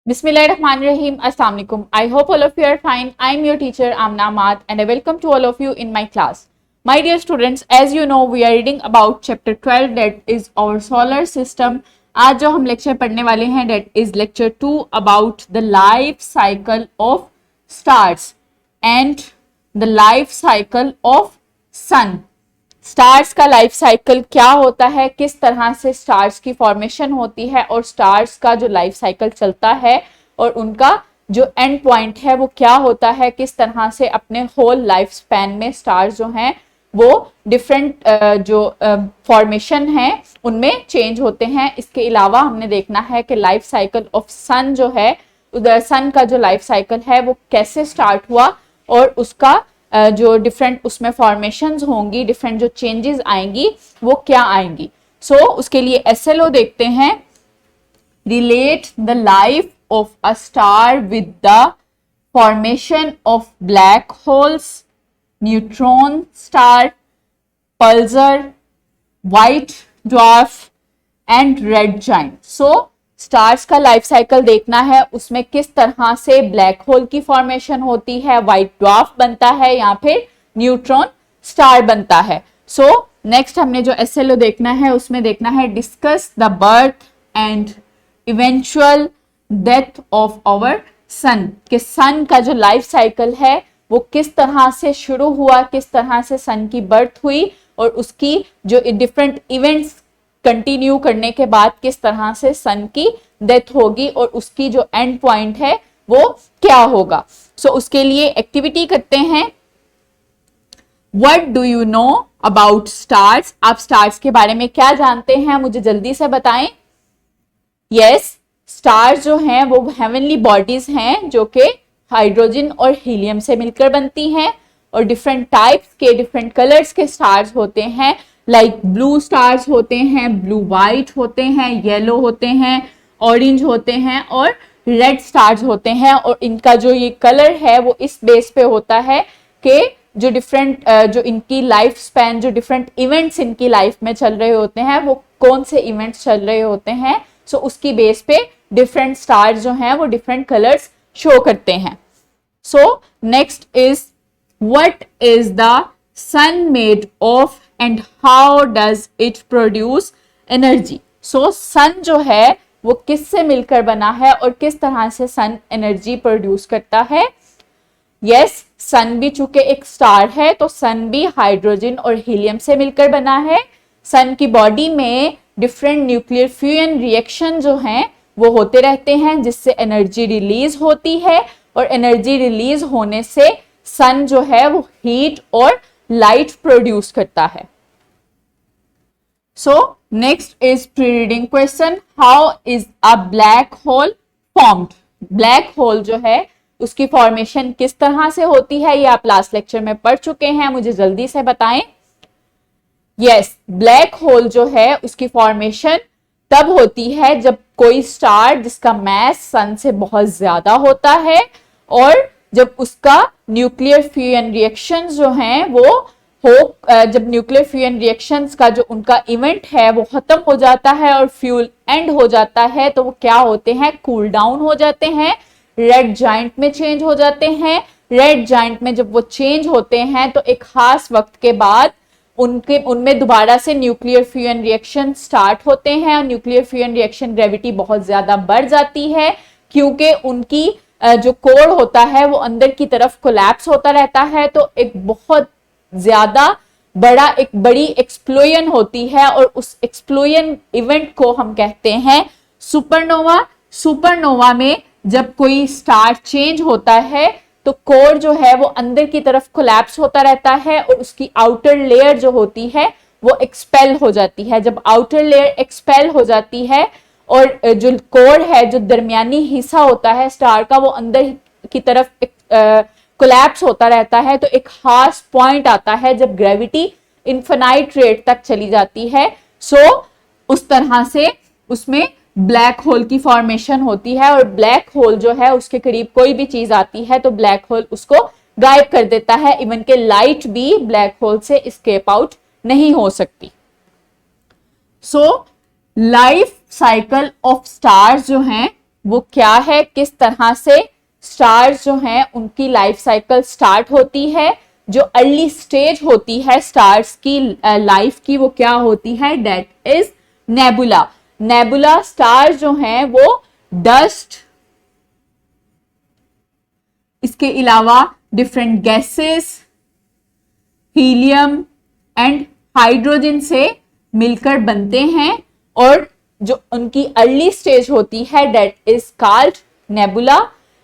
Bismillahirrahmanirrahim. Assalamu alaikum. I hope all of you are fine. I am your teacher Amna Ahmad and I welcome to all of you in my class. My dear students, as you know, we are reading about chapter 12 that is our solar system. आज जो हम lecture पढ़ने वाले हैं that is lecture 2 about the life cycle of stars and the life cycle of sun. Stars का life cycle क्या होता है, किस तरह से स्टार्स की फॉर्मेशन होती है और स्टार्स का जो लाइफ साइकिल चलता है और उनका जो एंड पॉइंट है वो क्या होता है, किस तरह से अपने होल लाइफ स्पैन में स्टार्स जो हैं वो डिफरेंट जो फॉर्मेशन है उनमें चेंज होते हैं। इसके अलावा हमने देखना है कि लाइफ साइकिल ऑफ सन जो है, उधर सन का जो लाइफ साइकिल है वो कैसे स्टार्ट हुआ और उसका जो डिफरेंट उसमें फॉर्मेशंस होंगी, डिफरेंट जो चेंजेस आएंगी वो क्या आएंगी। सो उसके लिए एसएलओ देखते हैं। Relate the life of a star with the formation of black holes, neutron star, Pulsar, white dwarf and red giant. So stars का लाइफ साइकिल देखना है, उसमें किस तरह से ब्लैक होल की फॉर्मेशन होती है, व्हाइट ड्वार्फ बनता है या फिर न्यूट्रॉन स्टार बनता है। सो नेक्स्ट हमने जो एसएलओ देखना है उसमें देखना है discuss the birth and eventual death of our sun, कि सन का जो लाइफ साइकिल है वो किस तरह से शुरू हुआ, किस तरह से सन की बर्थ हुई और उसकी जो डिफरेंट इवेंट्स कंटिन्यू करने के बाद किस तरह से सन की डेथ होगी और उसकी जो एंड पॉइंट है वो क्या होगा। सो उसके लिए एक्टिविटी करते हैं। What do you know about stars, आप स्टार्स के बारे में क्या जानते हैं, मुझे जल्दी से बताएं। यस, स्टार्स जो हैं वो हेवनली बॉडीज हैं जो कि हाइड्रोजन और हीलियम से मिलकर बनती हैं और डिफरेंट टाइप्स के डिफरेंट कलर्स के स्टार्स होते हैं। लाइक ब्लू स्टार्स होते हैं, ब्लू व्हाइट होते हैं, येलो होते हैं, ऑरेंज होते हैं और रेड स्टार्स होते हैं। और इनका जो ये कलर है वो इस बेस पे होता है कि जो डिफरेंट जो इनकी लाइफ स्पैन, जो डिफरेंट इवेंट्स इनकी लाइफ में चल रहे होते हैं वो कौन से इवेंट्स चल रहे होते हैं। सो उसकी बेस पे डिफरेंट स्टार्स जो हैं वो डिफरेंट कलर्स शो करते हैं। So next is what is the sun made of and how does it produce energy. So sun जो है वो किससे मिलकर बना है और किस तरह से सन एनर्जी प्रोड्यूस करता है। यस, सन भी चूंकि एक स्टार है तो सन भी हाइड्रोजन और हीलियम से मिलकर बना है। सन की बॉडी में डिफरेंट न्यूक्लियर फ्यूजन रिएक्शन जो हैं वो होते रहते हैं जिससे एनर्जी रिलीज होती है और एनर्जी रिलीज होने से सन जो है वो हीट और लाइट प्रोड्यूस करता है। सो next is pre reading question, how is a black hole formed. Black hole जो है उसकी फॉर्मेशन किस तरह से होती है ये आप लास्ट लेक्चर में पढ़ चुके हैं, मुझे जल्दी से बताएं। यस, ब्लैक होल जो है उसकी फॉर्मेशन तब होती है जब कोई स्टार जिसका मास सन से बहुत ज्यादा होता है और जब उसका न्यूक्लियर फ्यूजन रिएक्शंस जो हैं वो जब न्यूक्लियर फ्यूजन रिएक्शंस का जो उनका इवेंट है वो खत्म हो जाता है और फ्यूल एंड हो जाता है तो वो क्या होते हैं, कूल डाउन हो जाते हैं, रेड जाइंट में चेंज हो जाते हैं। रेड जाइंट में जब वो चेंज होते हैं तो एक खास वक्त के बाद उनमें दोबारा से न्यूक्लियर फ्यूजन रिएक्शन स्टार्ट होते हैं और न्यूक्लियर फ्यूजन रिएक्शन ग्रेविटी बहुत ज्यादा बढ़ जाती है क्योंकि उनकी जो कोर होता है वो अंदर की तरफ कोलैप्स होता रहता है तो एक बहुत ज्यादा बड़ी एक्सप्लोजन होती है और उस एक्सप्लोजन इवेंट को हम कहते हैं सुपरनोवा। सुपरनोवा में जब कोई स्टार चेंज होता है तो कोर जो है वो अंदर की तरफ कोलैप्स होता रहता है और उसकी आउटर लेयर जो होती है वो एक्सपेल हो जाती है। जब आउटर लेयर एक्सपेल हो जाती है और जो कोर है, जो दरमियानी हिस्सा होता है स्टार का, वो अंदर की तरफ कोलैप्स होता रहता है तो एक खास पॉइंट आता है जब ग्रेविटी इन्फिनाइट रेट तक चली जाती है। सो उस तरह से उसमें ब्लैक होल की फॉर्मेशन होती है और ब्लैक होल जो है उसके करीब कोई भी चीज आती है तो ब्लैक होल उसको गायब कर देता है। इवन के लाइट भी ब्लैक होल से एस्केप आउट नहीं हो सकती। So life cycle of stars जो हैं वो क्या है, किस तरह से स्टार्स जो हैं उनकी लाइफ साइकिल स्टार्ट होती है, जो अर्ली स्टेज होती है स्टार्स की लाइफ की, वो क्या होती है, that is nebula. Nebula star जो हैं वो डस्ट, इसके अलावा different gases, helium and hydrogen से मिलकर बनते हैं, और जो उनकी अर्ली स्टेज होती है that is called nebula.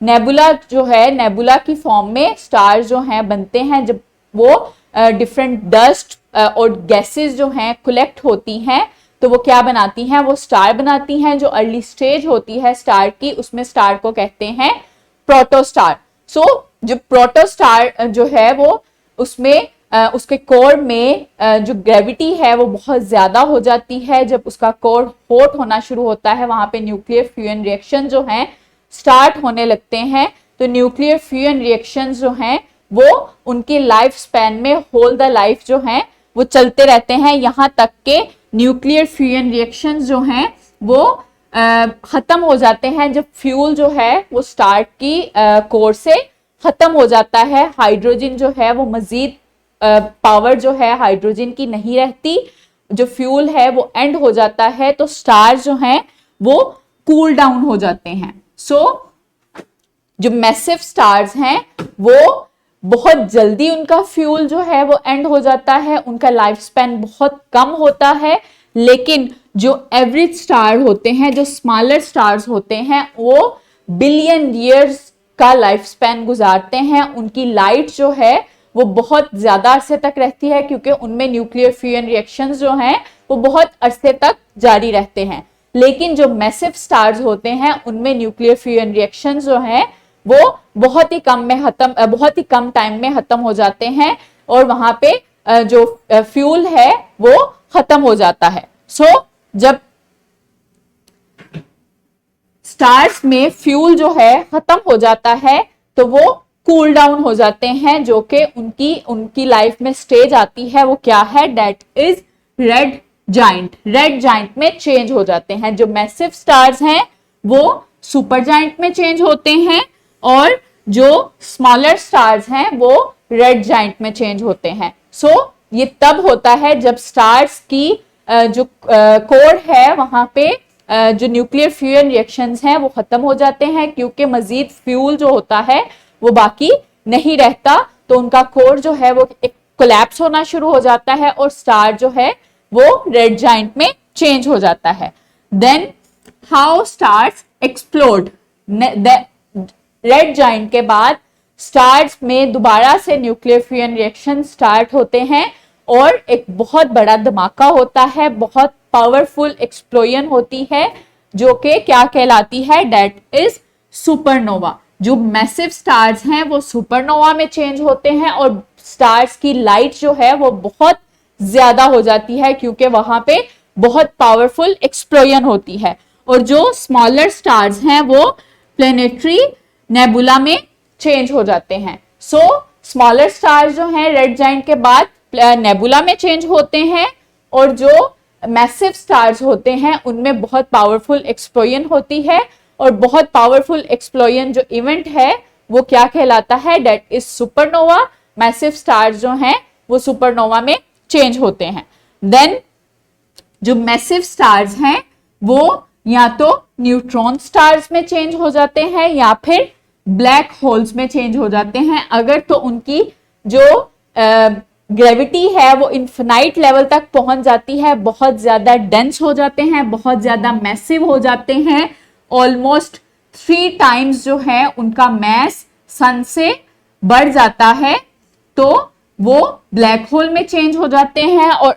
Nebula जो है, नेबुला की फॉर्म में स्टार जो हैं बनते हैं जब वो डिफरेंट डस्ट और गैसेस जो हैं कलेक्ट होती हैं, तो वो क्या बनाती हैं, वो स्टार बनाती हैं। जो अर्ली स्टेज होती है स्टार की, उसमें स्टार को कहते हैं प्रोटोस्टार। सो जो प्रोटोस्टार जो है वो उसमें उसके कोर में जो ग्रेविटी है वो बहुत ज्यादा हो जाती है। जब उसका कोर हॉट होना शुरू होता है, वहां पे न्यूक्लियर फ्यूजन रिएक्शन जो हैं स्टार्ट होने लगते हैं। तो न्यूक्लियर फ्यूजन रिएक्शन जो हैं वो उनकी लाइफ स्पैन में होल द लाइफ जो हैं वो चलते रहते हैं, यहाँ तक के न्यूक्लियर फ्यूजन रिएक्शन जो हैं वो खत्म हो जाते हैं जब फ्यूल जो है वो स्टार की कोर से खत्म हो जाता है। हाइड्रोजन जो है वो मजीद पावर जो है हाइड्रोजन की नहीं रहती, जो फ्यूल है वो एंड हो जाता है, तो स्टार जो हैं वो कूल डाउन हो जाते हैं। सो जो मैसिव स्टार्स हैं वो बहुत जल्दी उनका फ्यूल जो है वो एंड हो जाता है, उनका लाइफ स्पैन बहुत कम होता है। लेकिन जो एवरेज स्टार होते हैं, जो स्मॉलर स्टार्स होते हैं, वो बिलियन ईयर्स का लाइफ स्पैन गुजारते हैं। उनकी लाइट जो है वो बहुत ज्यादा अरसे तक रहती है, क्योंकि उनमें न्यूक्लियर फ्यूजन रिएक्शंस जो हैं वो बहुत अरसे तक जारी रहते हैं। लेकिन जो मैसिव स्टार्स होते हैं उनमें न्यूक्लियर फ्यूजन रिएक्शंस जो हैं वो बहुत ही कम टाइम में खत्म हो जाते हैं, और वहां पे जो फ्यूल है वो खत्म हो जाता है। सो जब स्टार्स में फ्यूल जो है खत्म हो जाता है तो वो कूल डाउन हो जाते हैं, जो कि उनकी लाइफ में स्टेज आती है, वो क्या है, that is red giant. Red giant में चेंज हो जाते हैं। जो मैसिव स्टार्स हैं वो सुपर जाइंट में चेंज होते हैं, और जो स्मॉलर स्टार्स हैं वो रेड जाइंट में चेंज होते हैं। सो ये तब होता है जब स्टार्स की जो कोर है वहां पे जो न्यूक्लियर फ्यूजन रिएक्शंस हैं वो खत्म हो जाते हैं, क्योंकि मजीद फ्यूल जो होता है वो बाकी नहीं रहता, तो उनका कोर जो है वो एक कोलैप्स होना शुरू हो जाता है, और स्टार जो है वो रेड जाइंट में चेंज हो जाता है। Then how stars explode. Red giant के बाद स्टार्स में दोबारा से न्यूक्लियर फ्यूजन रिएक्शन स्टार्ट होते हैं, और एक बहुत बड़ा धमाका होता है, बहुत पावरफुल एक्सप्लोजन होती है, जो कि क्या कहलाती है, दैट इज सुपरनोवा। जो मैसिव स्टार्स हैं वो सुपरनोवा में चेंज होते हैं, और स्टार्स की लाइट जो है वो बहुत ज्यादा हो जाती है, क्योंकि वहां पे बहुत पावरफुल एक्सप्लोजन होती है। और जो स्मॉलर स्टार्स हैं वो प्लेनेटरी नेबुला में चेंज हो जाते हैं। सो स्मॉलर स्टार्स जो हैं रेड जाइंट के बाद नेबुला में चेंज होते हैं, और जो मैसिव स्टार्स होते हैं उनमें बहुत पावरफुल एक्सप्लोजन होती है, और बहुत पावरफुल एक्सप्लोजन जो इवेंट है वो क्या कहलाता है, that is supernova. Massive stars जो हैं वो सुपरनोवा में चेंज होते हैं। देन जो मैसिव स्टार्स हैं वो या तो न्यूट्रॉन स्टार्स में चेंज हो जाते हैं या फिर ब्लैक होल्स में चेंज हो जाते हैं, अगर तो उनकी जो ग्रेविटी है वो इन्फिनाइट लेवल तक पहुंच जाती है, बहुत ज्यादा डेंस हो जाते हैं, बहुत ज्यादा मैसिव हो जाते हैं, ऑलमोस्ट 3 टाइम्स जो है उनका मैस सन से बढ़ जाता है, तो वो ब्लैक होल में चेंज हो जाते हैं। और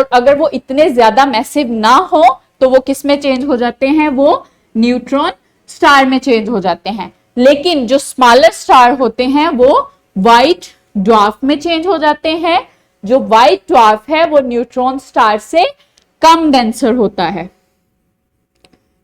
अगर वो इतने ज्यादा मैसिव ना हो तो वो किस में चेंज हो जाते हैं, वो न्यूट्रॉन स्टार में चेंज हो जाते हैं। लेकिन जो स्मॉलर स्टार होते हैं वो व्हाइट ड्वार्फ में चेंज हो जाते हैं। जो व्हाइट ड्वार्फ है वो न्यूट्रॉन स्टार से कम डेंसर होता है,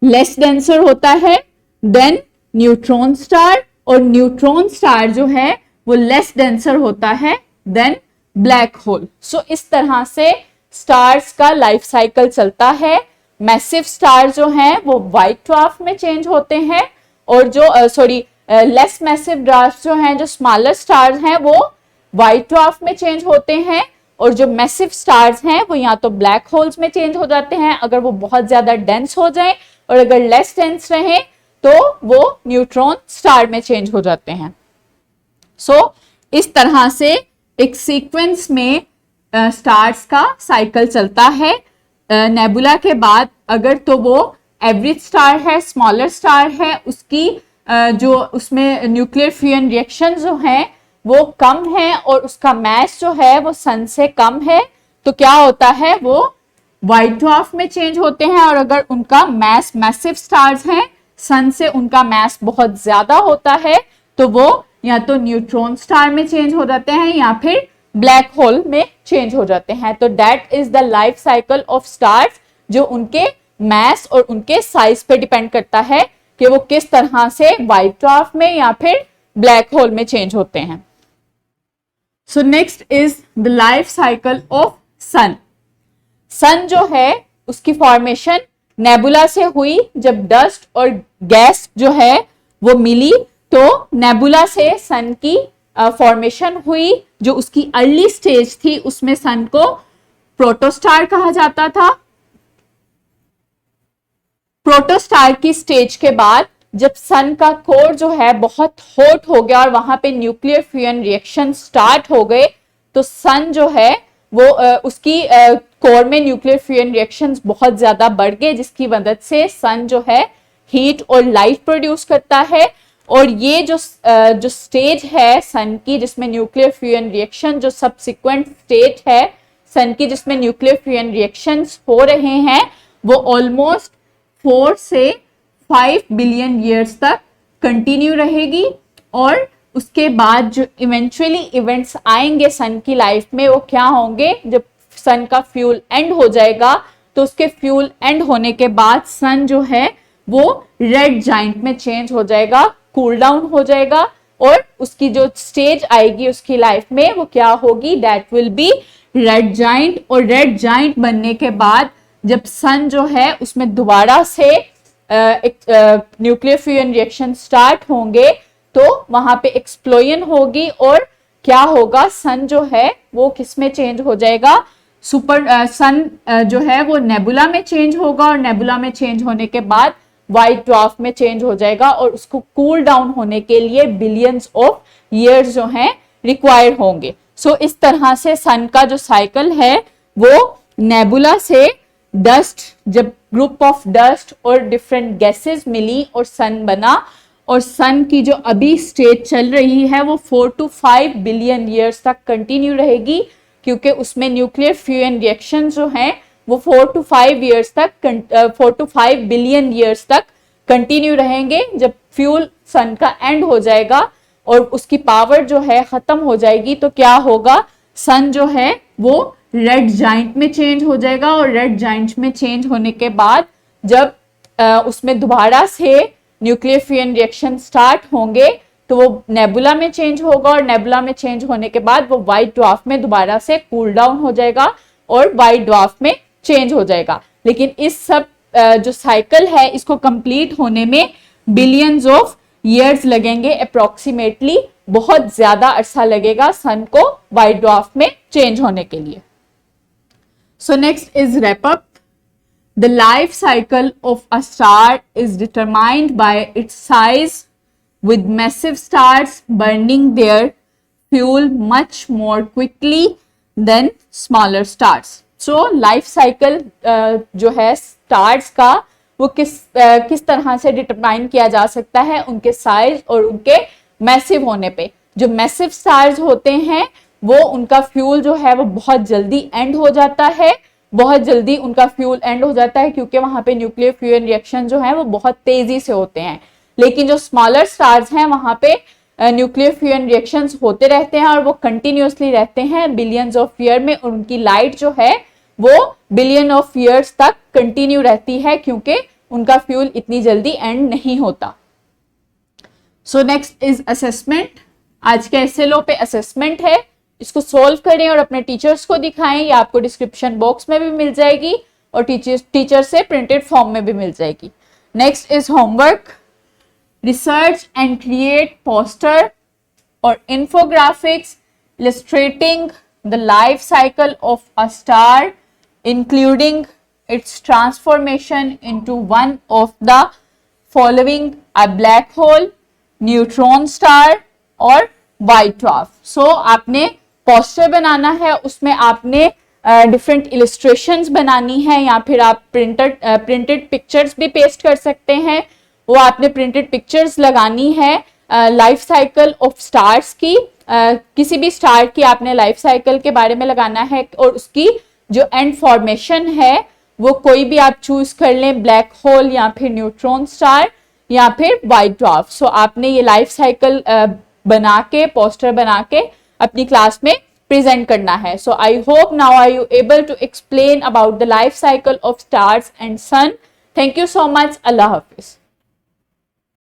लेस डेंसर होता है देन न्यूट्रॉन स्टार, और न्यूट्रॉन स्टार जो है वो लेस डेंसर होता है देन ब्लैक होल। सो इस तरह से स्टार्स का लाइफ साइकिल चलता है। मैसिव स्टार जो हैं वो व्हाइट ड्वार्फ में चेंज होते हैं, और जो लेस मैसिव ड्वार्फ जो हैं, जो स्मॉलर स्टार्स हैं, वो व्हाइट ड्वार्फ में चेंज होते हैं, और जो मैसिव स्टार्स हैं वो या तो ब्लैक होल्स में चेंज हो जाते हैं अगर वो बहुत ज्यादा डेंस हो जाएं, और अगर लेस डेंस रहें तो वो न्यूट्रॉन स्टार में चेंज हो जाते हैं। इस तरह से एक सीक्वेंस में स्टार्स का साइकिल चलता है। नेबुला के बाद अगर तो वो एवरेज स्टार है, स्मॉलर स्टार है, उसकी जो उसमें न्यूक्लियर फ्यूजन रिएक्शन जो हैं वो कम है और उसका मास जो है वो सन से कम है, तो क्या होता है, वो व्हाइट ड्वार्फ में चेंज होते हैं। और अगर उनका मास मैसिव स्टार्स हैं, सन से उनका मास बहुत ज्यादा होता है, तो वो या तो न्यूट्रॉन स्टार में चेंज हो जाते हैं या फिर ब्लैक होल में चेंज हो जाते हैं। तो that is the life cycle of stars, जो उनके मास और उनके साइज पे डिपेंड करता है कि वो किस तरह से व्हाइट ड्वार्फ में या फिर ब्लैक होल में चेंज होते हैं। So next is the life cycle of sun. Sun जो है उसकी फॉर्मेशन नेबुला से हुई। जब डस्ट और गैस जो है वो मिली तो नेबुला से सन की फॉर्मेशन हुई। जो उसकी अर्ली स्टेज थी उसमें सन को प्रोटोस्टार कहा जाता था। प्रोटोस्टार की स्टेज के बाद जब सन का कोर जो है बहुत हॉट हो गया और वहां पे न्यूक्लियर फ्यूजन रिएक्शन स्टार्ट हो गए, तो सन जो है वो उसकी कोर में न्यूक्लियर फ्यूजन रिएक्शंस बहुत ज्यादा बढ़ गए, जिसकी मदद से सन जो है हीट और लाइट प्रोड्यूस करता है। और ये जो स्टेज है सन की जिसमें न्यूक्लियर फ्यूजन रिएक्शन, जो सब्सिक्वेंट स्टेज है सन की जिसमें न्यूक्लियर फ्यूजन रिएक्शंस हो रहे हैं, वो ऑलमोस्ट 4 से 5 बिलियन ईयर्स तक कंटिन्यू रहेगी। और उसके बाद जो इवेंचुअली इवेंट्स आएंगे सन की लाइफ में वो क्या होंगे, जब सन का फ्यूल एंड हो जाएगा तो उसके फ्यूल एंड होने के बाद सन जो है वो रेड जाइंट में चेंज हो जाएगा, कूल डाउन हो जाएगा, और उसकी जो स्टेज आएगी उसकी लाइफ में वो क्या होगी, that will be red giant. और रेड जाइंट बनने के बाद जब सन जो है उसमें दोबारा से एक न्यूक्लियर फ्यूजन रिएक्शन स्टार्ट होंगे तो वहां पे एक्सप्लोजन होगी और क्या होगा, सन जो है वो किस में चेंज हो जाएगा, सन जो है वो नेबुला में चेंज होगा, और नेबुला में चेंज होने के बाद व्हाइट ड्वार्फ में चेंज हो जाएगा, और उसको कूल डाउन होने के लिए बिलियंस ऑफ ईयर्स जो हैं रिक्वायर्ड होंगे। इस तरह से सन का जो साइकिल है वो नेबुला से डस्ट, जब ग्रुप ऑफ डस्ट और डिफरेंट गैसेस मिली और सन बना, और सन की जो अभी स्टेज चल रही है वो 4 to 5 बिलियन ईयर्स तक कंटिन्यू रहेगी, क्योंकि उसमें न्यूक्लियर फ्यूजन रिएक्शन जो हैं वो 4 to 5 बिलियन ईयर्स तक कंटिन्यू रहेंगे। जब फ्यूल सन का एंड हो जाएगा और उसकी पावर जो है खत्म हो जाएगी तो क्या होगा, सन जो है वो रेड जाइंट में चेंज हो जाएगा, और रेड जाइंट में चेंज होने के बाद जब उसमें दोबारा से न्यूक्लियर फ्यूजन रिएक्शन स्टार्ट होंगे तो वो नेबुला में चेंज होगा, और नेबुला में चेंज होने के बाद वो व्हाइट ड्वार्फ में दोबारा से कूल डाउन हो जाएगा और व्हाइट ड्वार्फ में चेंज हो जाएगा। लेकिन इस सब जो साइकिल है इसको कंप्लीट होने में बिलियंस ऑफ ईयर्स लगेंगे अप्रोक्सीमेटली, बहुत ज्यादा अरसा लगेगा सन को व्हाइट ड्वार्फ में चेंज होने के लिए। So next is wrap up. The life cycle of a star is determined by its size, with massive stars burning their fuel much more quickly than smaller stars. So life cycle जो है stars का वो किस तरह से determine किया जा सकता है, उनके साइज और उनके मैसिव होने पे। जो मैसिव स्टार्स होते हैं वो उनका फ्यूल जो है वो बहुत जल्दी एंड हो जाता है, बहुत जल्दी उनका फ्यूल एंड हो जाता है, क्योंकि वहां पे न्यूक्लियर फ्यूजन रिएक्शन जो है वो बहुत तेजी से होते हैं। लेकिन जो स्मॉलर स्टार्स हैं वहां पे न्यूक्लियर फ्यूजन रिएक्शंस होते रहते हैं और वो कंटिन्यूअसली रहते हैं बिलियंस ऑफ ईयर में, और उनकी लाइट जो है वो बिलियन ऑफ ईयर्स तक कंटिन्यू रहती है, क्योंकि उनका फ्यूल इतनी जल्दी एंड नहीं होता। सो नेक्स्ट इज असेसमेंट। आज के एसएलओ पे असेसमेंट है, इसको सोल्व करें और अपने टीचर्स को दिखाएं, या आपको डिस्क्रिप्शन बॉक्स में भी मिल जाएगी। और टीचर से प्रिंटेड फॉर्म में भी मिल जाएगी। Next is homework, research and create poster or infographics illustrating the life cycle of a star, including its transformation into one of the following: a black hole, neutron star और white dwarf. So आपने poster बनाना है, उसमें आपने different illustrations बनानी है, या फिर आप प्रिंटेड पिक्चर्स भी पेस्ट कर सकते हैं। वो आपने प्रिंटेड पिक्चर्स लगानी है लाइफ साइकिल ऑफ स्टार्स की, किसी भी स्टार की आपने लाइफ साइकिल के बारे में लगाना है, और उसकी जो एंड फॉर्मेशन है वो कोई भी आप चूज कर लें, ब्लैक होल या फिर न्यूट्रॉन स्टार या फिर वाइट ड्वार्फ। सो आपने ये लाइफ साइकिल बना के, पोस्टर बना के अपनी क्लास में प्रेजेंट करना है। So I hope now are you able to explain about the life cycle of stars and sun. Thank you so much. अल्लाह हाफिज।